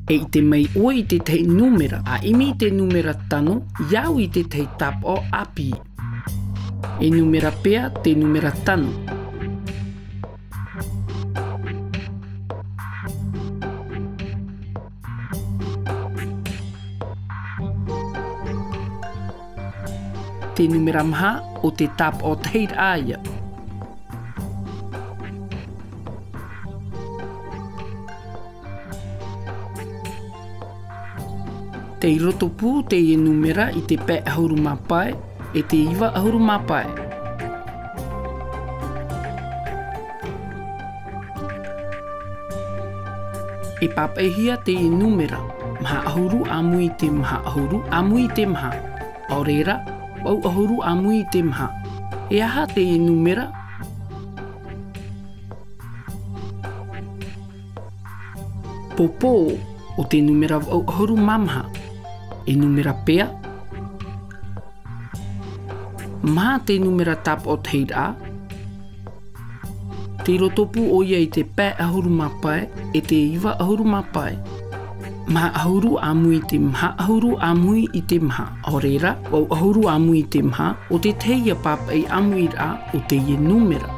E I te mei ua I te tei numera, a imi te numera tano, iau I te tei tap o api. E numera pea te numera tano. Te numera maha o te tap o teit aia. Te rotopu te I numera I te pe ahuru mapai e te iwa ahuru mapai. E papehia te I numera, maha ahuru amui te maha ahuru, amui te maha. Aurera, au ahuru amui te maha. E aha te I numera. Popo o te numera au ahuru mamaha. E numera pea. Maha te numera tap o teit a. Te rotopu o ia I te pē ahuru mapai e te iwa ahuru mapai. Maha ahuru amui te maha ahuru amui I te maha. Aurera, au ahuru amui te maha o te teia papa I amui a o te numera.